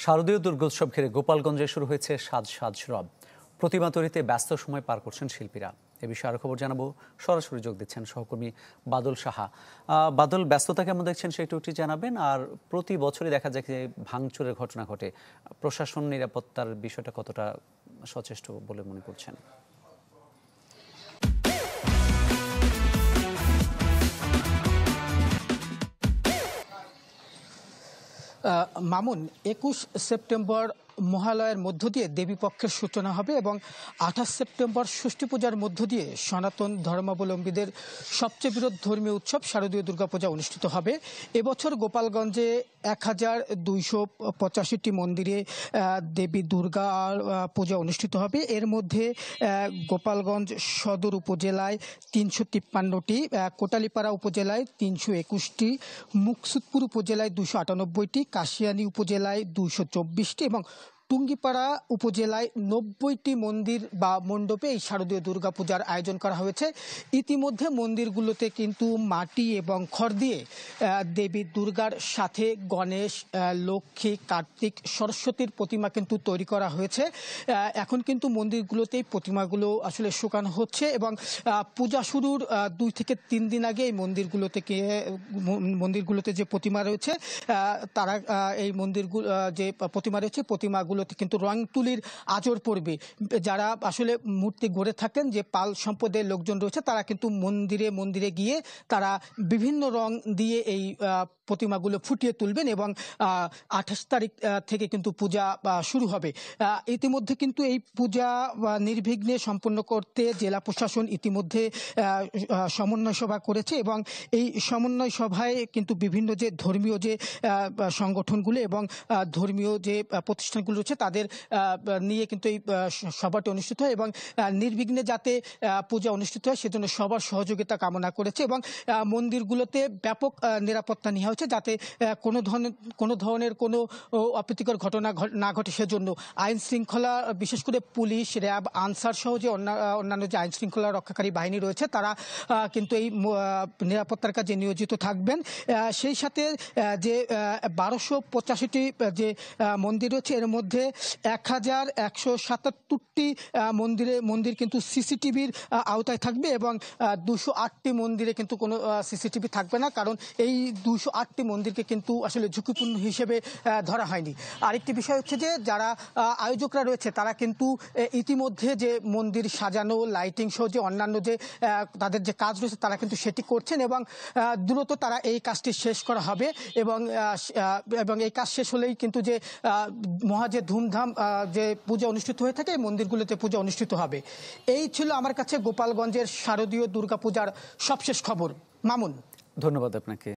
শারদীয় দুর্গোৎসব ঘিরে গোপালগঞ্জে শুরু হয়েছে সাজ সাজ রব। প্রতিমা তৈরিতে ব্যস্ত সময় পার করছেন শিল্পীরা। এ বিষয়ে আরো খবর জানাবো, সরাসরি যোগ দিচ্ছেন সহকর্মী বাদল সাহা। বাদল, ব্যস্ততা কেমন দেখছেন সেটা একটু জানাবেন। আর প্রতি বছরই দেখা যায় যে ভাঙচুরের ঘটনা ঘটে, প্রশাসন নিরাপত্তার বিষয়টা কতটা সচেষ্ট বলে মনে করছেন? মামুন, ২১ সেপ্টেম্বর মহালয়ের মধ্য দিয়ে দেবীপক্ষের সূচনা হবে এবং ২৮ সেপ্টেম্বর ষষ্ঠী পূজার মধ্য দিয়ে সনাতন ধর্মাবলম্বীদের সবচেয়ে বৃহৎ ধর্মীয় উৎসব শারদীয় দুর্গাপূজা অনুষ্ঠিত হবে। এবছর গোপালগঞ্জে ১,২৮৫টি মন্দিরে দেবী দুর্গা পূজা অনুষ্ঠিত হবে। এর মধ্যে গোপালগঞ্জ সদর উপজেলায় ৩৫৩টি, কোটালীপাড়া উপজেলায় ৩২১টি, মুকসুদপুর উপজেলায় ২৯৮টি, কাশিয়ানী উপজেলায় ২24টি এবং টুঙ্গিপাড়া উপজেলায় ৯০টি মন্দির বা মণ্ডপে এই শারদীয় দুর্গাপূজার আয়োজন করা হয়েছে। ইতিমধ্যে মন্দিরগুলোতে কিন্তু মাটি এবং খড় দিয়ে দেবী দুর্গার সাথে গণেশ, লক্ষ্মী, কার্তিক, সরস্বতীর প্রতিমা কিন্তু তৈরি করা হয়েছে। এখন কিন্তু মন্দিরগুলোতেই প্রতিমাগুলো আসলে শুকানো হচ্ছে এবং পূজা শুরুর ২ থেকে ৩ দিন আগে এই মন্দিরগুলোতে যে প্রতিমা রয়েছে তারা এই মন্দিরগুলো যে প্রতিমা রয়েছে প্রতিমাগুলোতে কিন্তু রং তুলির আঁচড় পড়বে। যারা আসলে মূর্তি গড়ে থাকেন, যে পাল সম্প্রদায়ের লোকজন রয়েছে, তারা কিন্তু মন্দিরে মন্দিরে গিয়ে তারা বিভিন্ন রং দিয়ে এই প্রতিমাগুলো ফুটিয়ে তুলবেন এবং ২৮ তারিখ থেকে কিন্তু পূজা শুরু হবে। ইতিমধ্যে কিন্তু এই পূজা নির্বিঘ্নে সম্পন্ন করতে জেলা প্রশাসন ইতিমধ্যে সমন্বয় সভা করেছে এবং এই সমন্বয় সভায় কিন্তু বিভিন্ন যে ধর্মীয় যে সংগঠনগুলো এবং ধর্মীয় যে প্রতিষ্ঠানগুলো রয়েছে তাদের নিয়ে কিন্তু এই সভাটি অনুষ্ঠিত হয় এবং নির্বিঘ্নে যাতে পূজা অনুষ্ঠিত হয় সেজন্য সবার সহযোগিতা কামনা করেছে এবং মন্দিরগুলোতে ব্যাপক নিরাপত্তা নেওয়া হয়েছে যাতে কোনো ধরনের কোনো অপ্রীতিকর ঘটনা না ঘটে। সেজন্য আইন শৃঙ্খলা, বিশেষ করে পুলিশ, র্যাব, আনসার সহ যে অন্যান্য যে আইন শৃঙ্খলা রক্ষাকারী বাহিনী রয়েছে তারা কিন্তু এই নিরাপত্তার কাজে নিয়োজিত থাকবেন। সেই সাথে যে ১২৮৫টি যে মন্দির রয়েছে এর মধ্যে ১,১৭৭টি মন্দির কিন্তু সিসিটিভির আওতায় থাকবে এবং ২০৮টি মন্দিরে কিন্তু কোনো সিসিটিভি থাকবে না, কারণ এই ২০৮টি মন্দিরকে কিন্তু আসলে ঝুঁকিপূর্ণ হিসেবে ধরা হয়নি। আরেকটি বিষয় হচ্ছে যে যারা আয়োজকরা রয়েছে তারা কিন্তু ইতিমধ্যে যে মন্দির সাজানো, লাইটিং সহ যে অন্যান্য যে তাদের যে কাজ রয়েছে তারা কিন্তু সেটি করছেন এবং দ্রুত তারা এই কাজটি শেষ করা হবে এবং এই কাজ শেষ হলেই কিন্তু যে যে ধুমধাম যে পূজা অনুষ্ঠিত হয়ে থাকে এই মন্দিরগুলোতে পূজা অনুষ্ঠিত হবে। এই ছিল আমার কাছে গোপালগঞ্জের শারদীয় দুর্গাপূজার সবশেষ খবর। মামুন, ধন্যবাদ আপনাকে।